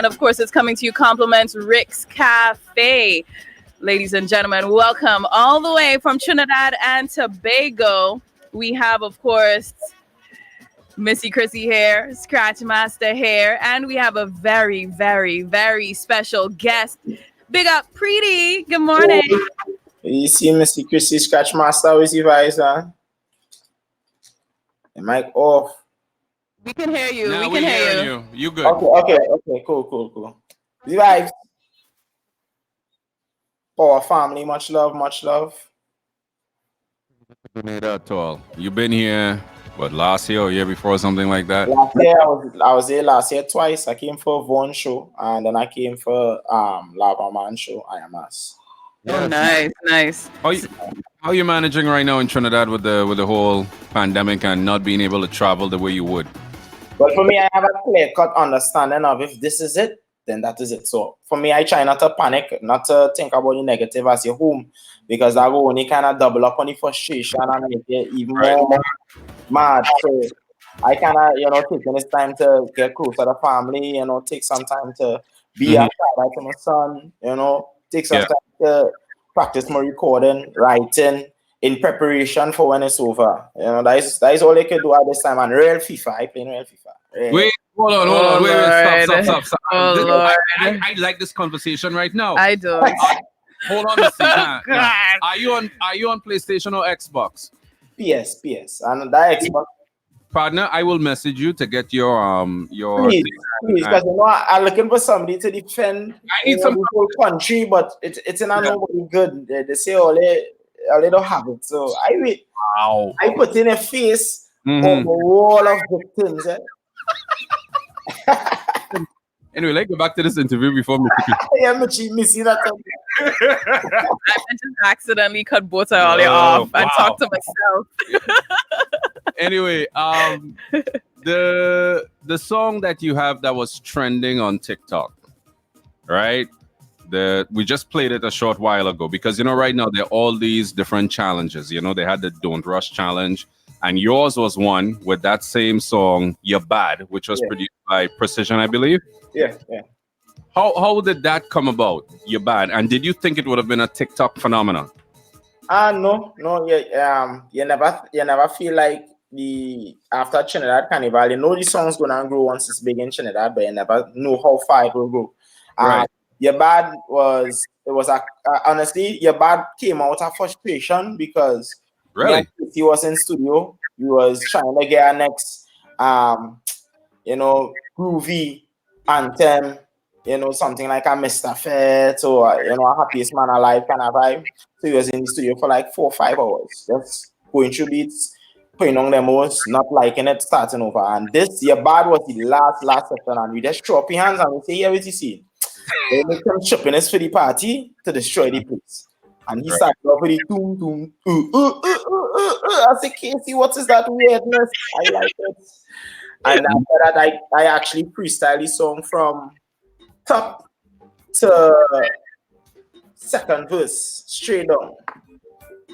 And of course, it's coming to you compliments Rick's Cafe. Ladies and gentlemen, welcome all the way from Trinidad and Tobago. We have, of course, Missy Chrissy here, Scratch Master here, and we have a very, very, very special guest. Big up, Preedy. Good morning. You see Missy Chrissy, Scratch Master with you guys, huh? The mic off. We can hear you. No, we can hear you. You good. Okay, cool. You guys. Power family, much love. Not at all. You've been here, what, last year or year before, or something like that? Last year, I was here last year twice. I came for Vaughan show, and then I came for Lava Man show, IMS. Oh, nice. How are you managing right now in Trinidad with the whole pandemic and not being able to travel the way you would? But for me, I have a clear-cut understanding of if this is it, then that is it. So for me, I try not to panic, not to think about the negative as your home, because that will only kind of double up on the frustration and make it even more mad. So I kind of, taking this time to get close to the family, take some time to be a father to my son, take some time to practice my recording, writing, in preparation for when it's over. That is all I can do at this time. And real FIFA, I play real FIFA. Wait, hold on. Wait, stop. Oh, Lord. I like this conversation right now. I do. Hold on a second. God. Are you on PlayStation or Xbox? PS. And that Xbox. Partner, I will message you to get your Please, because I'm looking for somebody to defend the whole country, but it's not nobody good. They say all they don't have it. So I wait. Wow. I put in a face on the wall of victims. Anyway, let's go back to this interview before we missing that. I just accidentally cut both of you off and talked to myself. Anyway, the song that you have that was trending on TikTok, right? We just played it a short while ago because right now there are all these different challenges. They had the Don't Rush challenge, and yours was one with that same song, You're Bad, which was produced by Precision, I believe. Yeah. How did that come about, You're Bad? And did you think it would have been a TikTok phenomenon? No. You never feel like after Trinidad Carnival, the song's gonna grow once it's big in Trinidad, but you never know how far it will go. Right. Your Bad honestly, Your Bad came out of frustration because really he was in studio. He was trying to get our next groovy anthem, something like a Mr. Fett or a Happiest Man Alive kind of vibe. So he was in the studio for like 4 or 5 hours, just going through beats, putting on demos, not liking it, starting over. And this Your Bad was the last session, and we just throw up your hands and we say, "Here what you see." They make some shoppiness for the party to destroy the place. And he started off with the doom. I said, "Casey, what is that weirdness?" I like it. And after that, I actually freestyle the song from top to second verse, straight down.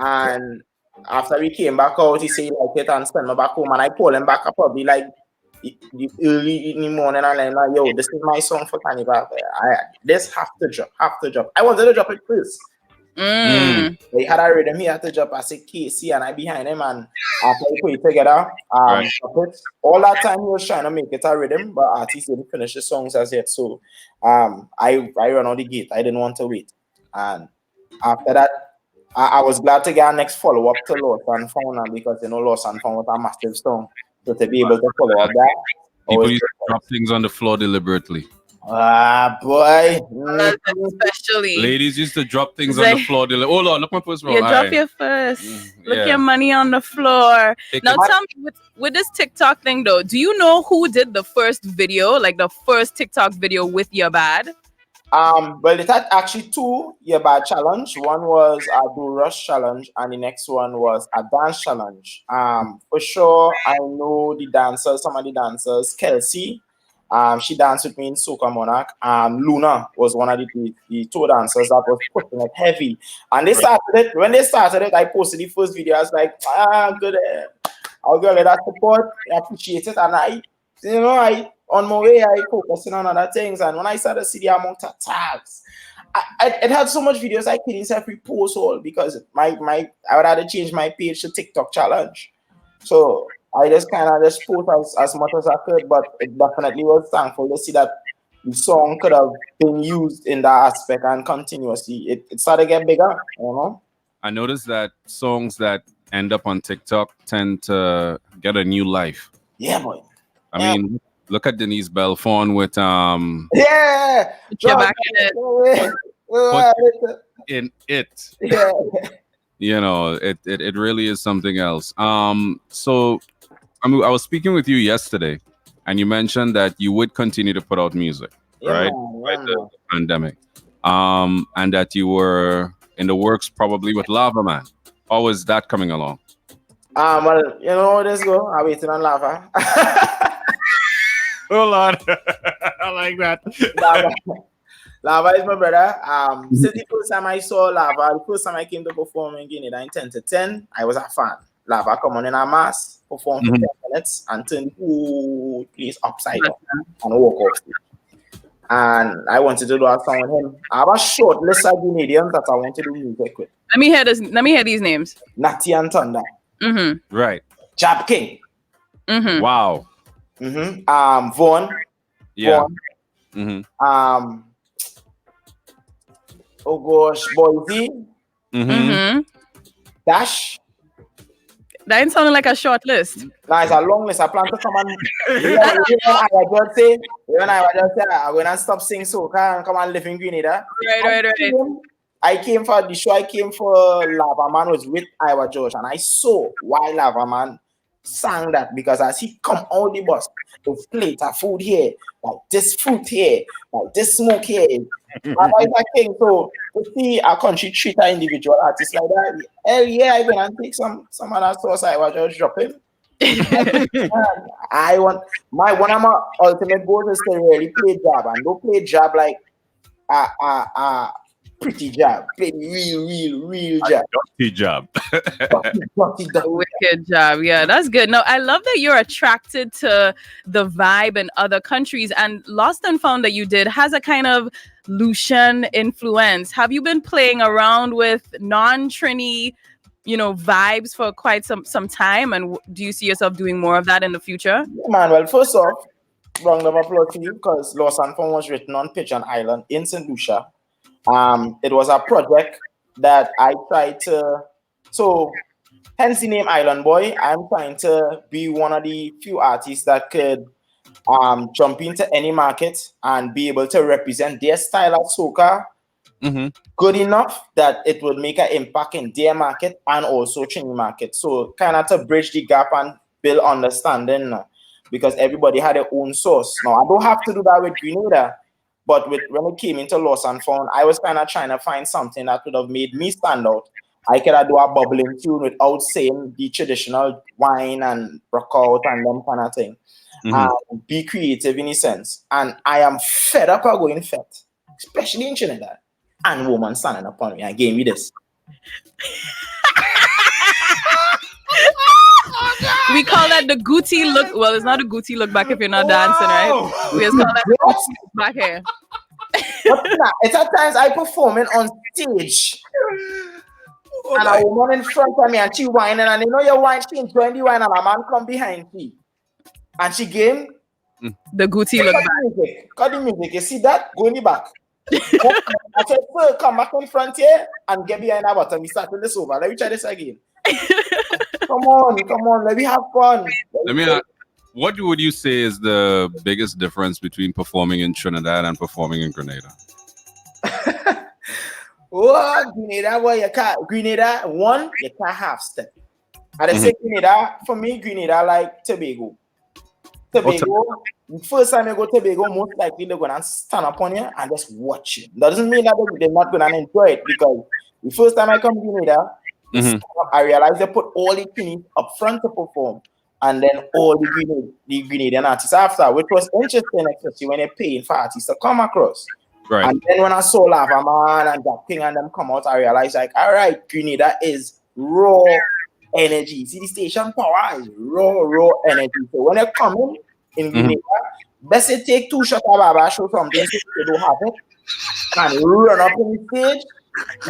And after we came back out, he said he liked it and sent me back home. And I called him back up probably like early in the morning. And I'm like, "Yo, this is my song for Carnival. This have to drop. I wanted to drop it first. He had a rhythm, he had to drop. I said, "Casey," and I behind him, and after we put it together, all that time he was trying to make it a rhythm, but artists didn't finish the songs as yet. So I ran out the gate. I didn't want to wait. And after that, I was glad to get our next follow-up to Lost and Found, because Lost and Found was a massive song. So to be able to follow up that. People used to drop things on the floor deliberately. Boy. Especially. Ladies used to drop things on the floor. Hold on, look my first roll. You drop your first. Look your money on the floor. Now tell me, with this TikTok thing though, do you know who did the first video, like the first TikTok video with Your Bad? Well, it had actually 2 Your Bad challenge. One was a Do Rush challenge, and the next one was a dance challenge. For sure, I know the dancers, some of the dancers. Kelsey, she danced with me in Soca Monarch. Luna was one of the 2 dancers that was pushing it heavy. And they started it. When they started it, I posted the first video. I was like, good. I'll get that support. I appreciate it. And I You know, on my way, I focusing on other things, and when I started to see the amount of tags, it had so much videos I couldn't self repost all because I would have to change my page to TikTok challenge. So I just kind of just post as much as I could, but it definitely was thankful to see that the song could have been used in that aspect and continuously. It started to get bigger, you know. I noticed that songs that end up on TikTok tend to get a new life. Yeah, boy. I mean, look at Denise Belfon with Yeah. Get back in it. Yeah. You know, it really is something else. So I was speaking with you yesterday, and you mentioned that you would continue to put out music, right? The pandemic. And that you were in the works probably with Lava Man. How is that coming along? Well, you know, let's go. I'm waiting on Lava. Hold on. I like that. Lava is my brother. Since the first time I saw Lava, the first time I came to perform in Guinea in 10 to 10, I was a fan. Lava come on in a mass, perform for 10 minutes, and turn the whole place upside down and walk off stage. And I wanted to do a song with him. I have a short list of Canadians that I want to do music with. Let me hear this. Let me hear these names. Natty and Thunder. Right. Jab King. Wow. Vaughn. Yeah. Vaughn. Oh gosh, Boise. Dash. That ain't sounding like a short list. No, it's a long list. I plan to come and when I just say I'm gonna stop singing soca and come and live in Grenada. Right. I came for the show. I came for Lava Man was with Iowa George, and I saw why Lava Man sang that because as he come out the bus, the plate of food here, like this fruit here, like this smoke here. Lava is a king. So to see a country treat an individual artist like that, hell yeah, I'm gonna take some other sauce Iowa George drop him. I want one of my ultimate goals is to really play jab and don't play jab like pretty jab. Play real jab. Dirty job. Wicked job. Yeah, that's good. No, I love that you're attracted to the vibe in other countries, and Lost and Found that you did has a kind of Lucian influence. Have you been playing around with non-Trini, vibes for quite some time? And do you see yourself doing more of that in the future? Yeah, man, well, first off, round of applause to you because Lost and Found was written on Pigeon Island in St. Lucia. It was a project that I tried to, so hence the name Island Boy. I'm trying to be one of the few artists that could jump into any market and be able to represent their style of soca good enough that it would make an impact in their market and also Trini market. So kind of to bridge the gap and build understanding because everybody had their own source. Now, I don't have to do that with Grenada. But when it came into Lost and Found, I was kind of trying to find something that would have made me stand out. I could have do a bubbling tune without saying the traditional wine and rock out and them kind of thing. Be creative in a sense. And I am fed up of going fet, especially in Trinidad. And woman standing upon me and gave me this. We call that the Gucci look. Well, it's not a Gucci look back if you're not dancing, right? We just call that the Gucci look back here. It's at times I performing on stage. And a woman in front of me and she whining and your wine, she enjoying the wine and a man come behind me. And she gave the Gucci look back. Cut the music. You see that? Go in the back. I said, sir, come back in front here and get behind our bottom. We started this over. Let me try this again. Come on, let me have fun. Let me ask, what would you say is the biggest difference between performing in Trinidad and performing in Grenada? Grenada, well, Grenada, one, you can't half step. And I say Grenada, for me, Grenada like Tobago. The first time you go to Tobago, most likely they're going to stand up on you and just watch you. That doesn't mean that they're not going to enjoy it because the first time I come to Grenada, I realized they put all the Trini up front to perform and then all the Grenadian artists after, which was interesting, especially when they're paying for artists to come across. Right. And then when I saw Lava Man and Jack King and them come out, I realized like, all right, Grenada is raw energy. See, the station power is raw energy. So when they come in, in Grenada, best say take 2 shots of Baba, show something so they don't have it, and run up on the stage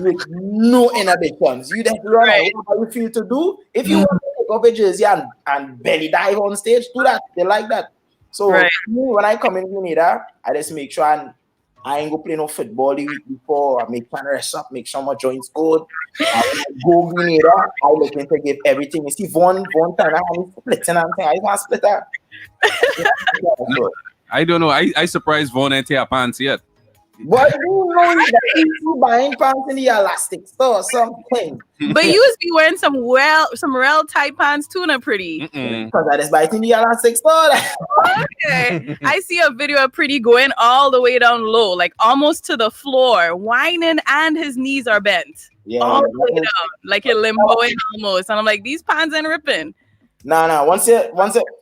with no inhibitions. You just run Right. and whatever you feel to do. If you want to take off a jersey and belly dive on stage, do that. They like that. So Right. me, when I come in Grenada, I just make sure I ain't go play no football the week before. I make plan rest up, make sure my joints good. When I go Grenada, I looking to give everything. You see, one time I had splitting and thing. I can't split that. I don't know. I surprised Vaughn ain't tear pants yet. But you know that you buying pants in the elastic store or something. But you was be wearing some real tight pants too, not pretty. Because I just buy it in the elastic store. Okay. I see a video of Preedy going all the way down low, like almost to the floor, whining, and his knees are bent. Yeah, All the way down, like you're limboing almost. And I'm like, these pants ain't ripping. No. Once it,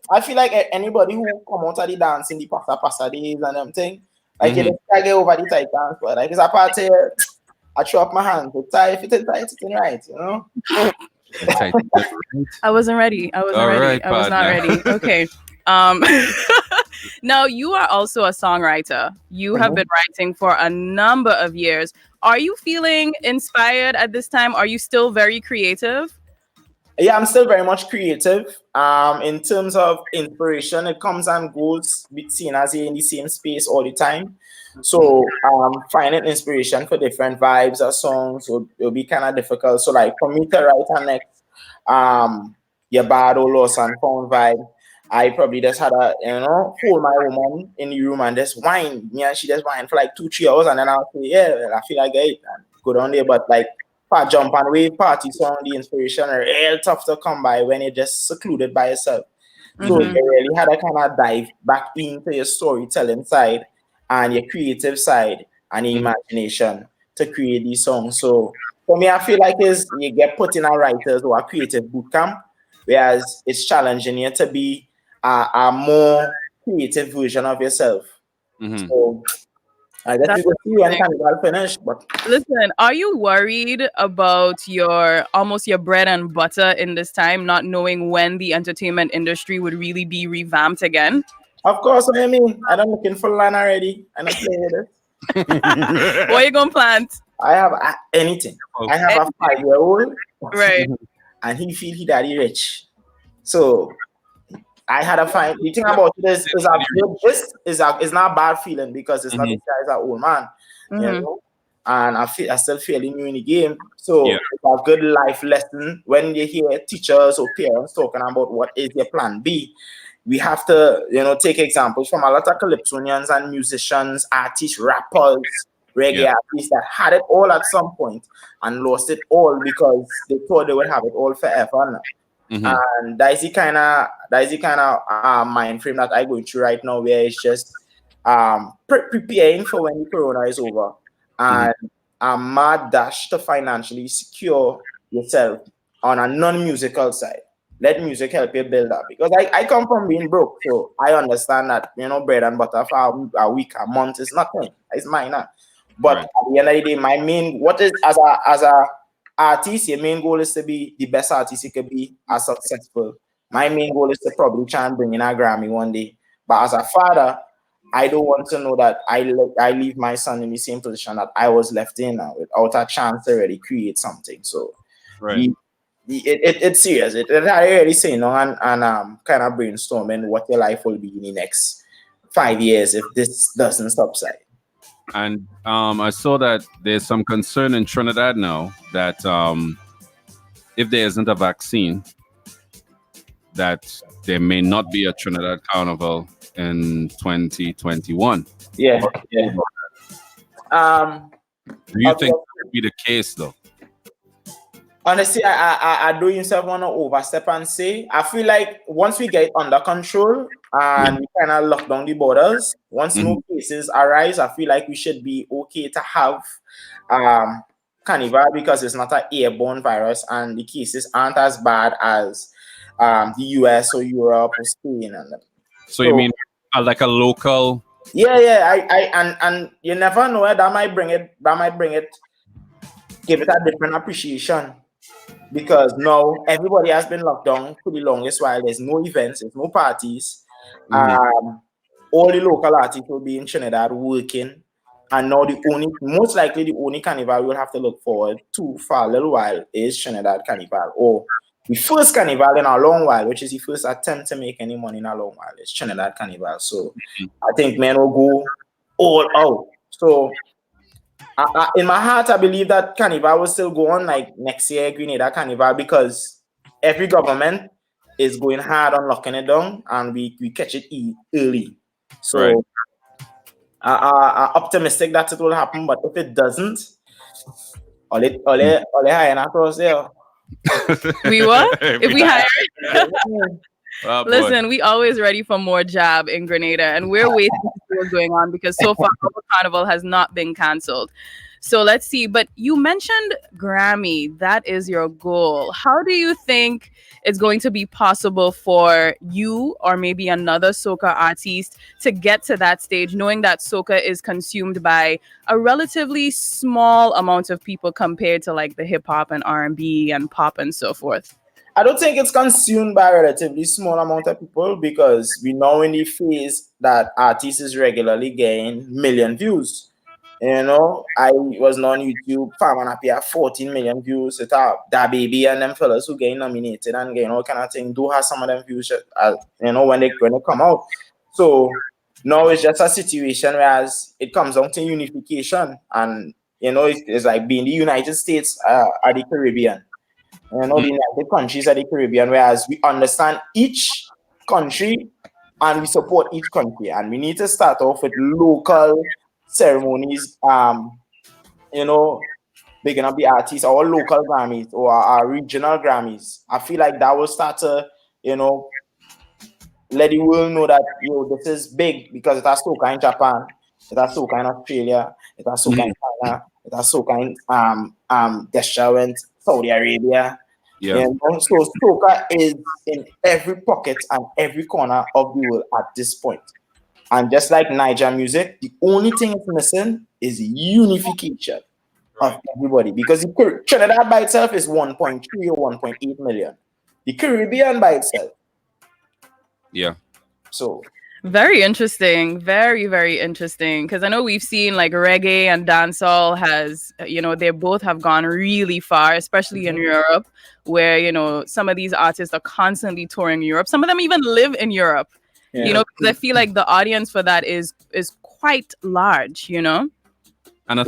I feel like anybody who come out of the dance in the pasta days and them thing, like you just try get over the tight dance, but like it's a party. I throw up my hands. It's tight. If it's tight, it's right. You know. I wasn't ready. I was not ready. Okay. Now you are also a songwriter. You have been writing for a number of years. Are you feeling inspired at this time? Are you still very creative? Yeah, I'm still very much creative. In terms of inspiration, it comes and goes. Seeing as you're in the same space all the time. So finding inspiration for different vibes or songs will be kind of difficult. So like for me to write a next your bad or lost and found vibe, I probably just had a hold my woman in the room and just whine. Me and she just whine for like 2-3 hours and then I'll say, yeah, well, I feel like it and go down there. But like jump and wave party song, the inspiration are real tough to come by when you're just secluded by yourself. So you really had to kind of dive back into your storytelling side and your creative side and your imagination to create these songs. So for me, I feel like you get put in a writers or a creative boot camp, whereas it's challenging you to be a more creative version of yourself. So I guess we will see when Carnival finish. But listen, are you worried about your bread and butter in this time, not knowing when the entertainment industry would really be revamped again? Of course, I mean, I'm looking for land already. I'm not playing with it. What are you gonna plant? I have anything. I have a 5-year-old, right? And he feel he daddy rich. So I had to find the thing about this is not a bad feeling because it's not the guy's an old man, you know. And I still feeling new in the game. So it's a good life lesson when you hear teachers or parents talking about what is your plan B. We have to, take examples from a lot of calypsonians and musicians, artists, rappers, reggae artists that had it all at some point and lost it all because they thought they would have it all forever. And that is the kind of mind frame that I'm going through right now, where it's just preparing for when the corona is over, and a mad dash to financially secure yourself on a non-musical side. Let music help you build up, because I come from being broke, so I understand that bread and butter for a week, a month is nothing. It's minor, but at the end of the day, my main as a artist, your main goal is to be the best artist you could be as successful. My main goal is to probably try and bring in a Grammy one day. But as a father, I don't want to know that I leave my son in the same position that I was left in without a chance to really create something. So it's serious. I really say and kind of brainstorming what your life will be in the next 5 years if this doesn't subside. And I saw that there's some concern in Trinidad now that if there isn't a vaccine, that there may not be a Trinidad Carnival in 2021. Yeah. Do you think that would be the case, though? Honestly, I do yourself want to overstep and say, I feel like once we get under control and we kind of lock down the borders, once no cases arise, I feel like we should be okay to have carnival, because it's not an airborne virus and the cases aren't as bad as the US or Europe or Spain. So you mean like a local? Yeah. And you never know where that might bring it. Give it a different appreciation. Because now everybody has been locked down for the longest while. There's no events, there's no parties. All the local artists will be in Trinidad working. And now most likely the only carnival we'll have to look forward to for a little while is Trinidad Carnival, or the first carnival in a long while, which is the first attempt to make any money in a long while, is Trinidad Carnival. So I think men will go all out. So in my heart, I believe that Carnival will still go on like next year, Grenada Carnival, because every government is going hard on locking it down, and we catch it early. So I'm optimistic that it will happen, but if it doesn't, ole hire across there. We what? If we hire? Listen, we always ready for more job in Grenada, and we're waiting to see what's going on because so far our carnival has not been canceled. So let's see. But you mentioned Grammy. That is your goal. How do you think it's going to be possible for you or maybe another soca artist to get to that stage, knowing that soca is consumed by a relatively small amount of people compared to like the hip hop and R&B and pop and so forth? I don't think it's consumed by a relatively small amount of people, because we know in the phase that artists regularly gain million views. You know, I was on YouTube, Farm Happy at 14 million views. It that baby and them fellas who get nominated and get all kind of thing do have some of them views, when they come out. So now it's just a situation whereas it comes down to unification, and it's like being the United States or the Caribbean. The United countries of the Caribbean, whereas we understand each country and we support each country, and we need to start off with local ceremonies, bigging up the artists, our local Grammys or our regional Grammys. I feel like that will start to, let the world know that this is big, because it has soca in Japan, it has soca in Australia, it has soca in China, it has soca in Gesture in Saudi Arabia. Yeah. So soca is in every pocket and every corner of the world at this point. And just like Niger music, the only thing it's missing is unification of everybody. Because Trinidad by itself is 1.3 or 1.8 million. The Caribbean by itself. Yeah. So very interesting. Very, very interesting. Because I know we've seen like reggae and dancehall has, they both have gone really far, especially in Europe, where, some of these artists are constantly touring Europe. Some of them even live in Europe. Yeah. Because I feel like the audience for that is quite large, And I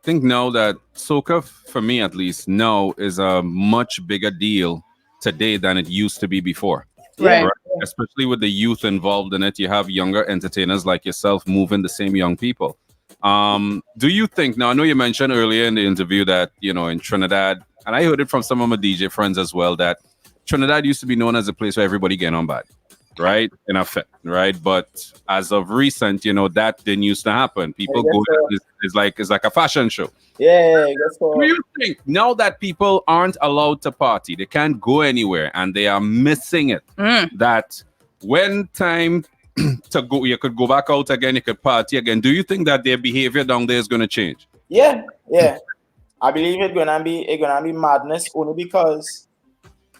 think now that soca, for me at least, now is a much bigger deal today than it used to be before. Right. Especially with the youth involved in it. You have younger entertainers like yourself moving the same young people. Do you think, now I know you mentioned earlier in the interview that, in Trinidad, and I heard it from some of my DJ friends as well, that Trinidad used to be known as a place where everybody getting on bad. Right, in effect, right. But as of recent, that didn't used to happen. People go, it's like a fashion show. Yeah, that's do you think now that people aren't allowed to party, they can't go anywhere, and they are missing it, that when time to go, you could go back out again, you could party again? Do you think that their behavior down there is going to change? Yeah. I believe it's gonna be madness, only because.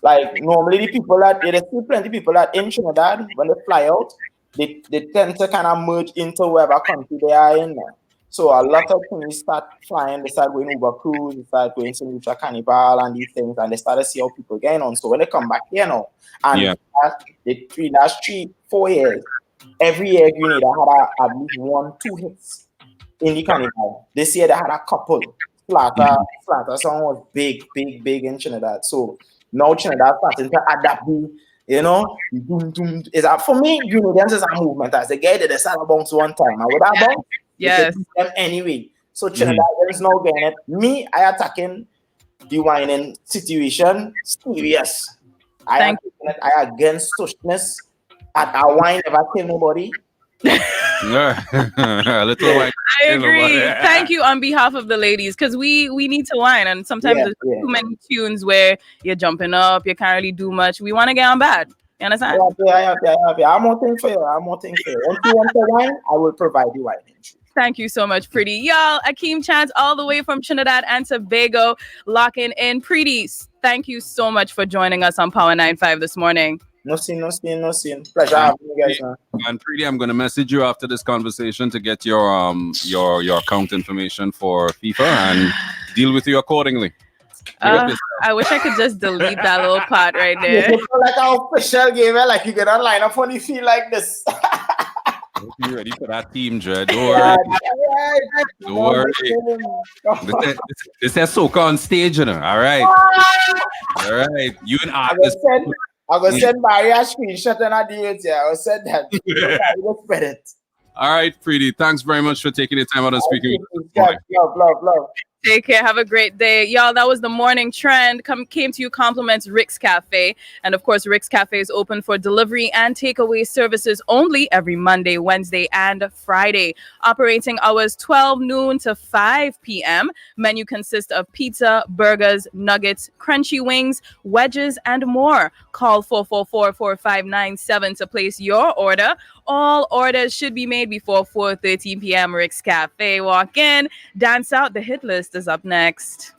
Like normally there's still plenty of people that in Trinidad, when they fly out, they tend to kind of merge into whatever country they are in. So a lot of things start flying, they start going Uber cruise, they start going to Lucha Carnival and these things, and they start to see how people getting on. So when they come back here now, and the last 3-4 years, every year Grenada had at least 1-2 hits in the carnival. This year they had a couple. Flatter song was big in Trinidad. So now Trinidad starting to adapt, is that for me, dance is a movement. As the guy that they start bounce one time, and with that bounce, yes, them anyway. So Trinidad is now getting it. Me, I attacking the whining situation serious. I against touchness. At a wine never kill nobody. A little wine. I agree. Thank you on behalf of the ladies, because we need to whine, and sometimes there's too many tunes where you're jumping up, you can't really do much. We want to get on bad. You understand? Yeah. I'm more thing for you. Once you want to wine, I will provide you wine. Thank you so much, Preedy. Y'all, Akeem Chance all the way from Trinidad and Tobago, locking in. Preedy, thank you so much for joining us on Power 95 this morning. No scene, no scene, no scene. Pleasure And, having you guys, man. and Preedy, I'm gonna message you after this conversation to get your account information for FIFA and deal with you accordingly. Big up yourself. I wish I could just delete that little part right You there. feel like an official game, like you get online up on the field like this. Be ready for that team, Dre. Don't Yeah, worry. yeah, Don't worry. This is soca on stage, you know. All right. All right. You and I artists. will send Barry a screenshot and I do it. Yeah, I will send that. I will spread it. All right, Preedy. Thanks very much for taking the time out and speaking with us. Love. Take care. Have a great day. Y'all, that was the morning trend. Came to you compliments Rick's Cafe. And of course, Rick's Cafe is open for delivery and takeaway services only every Monday, Wednesday, and Friday. Operating hours 12 noon to 5 p.m. Menu consists of pizza, burgers, nuggets, crunchy wings, wedges, and more. Call 444-4597 to place your order. All orders should be made before 4:30 p.m. Rick's Cafe. Walk in, dance out. The hit list is up next.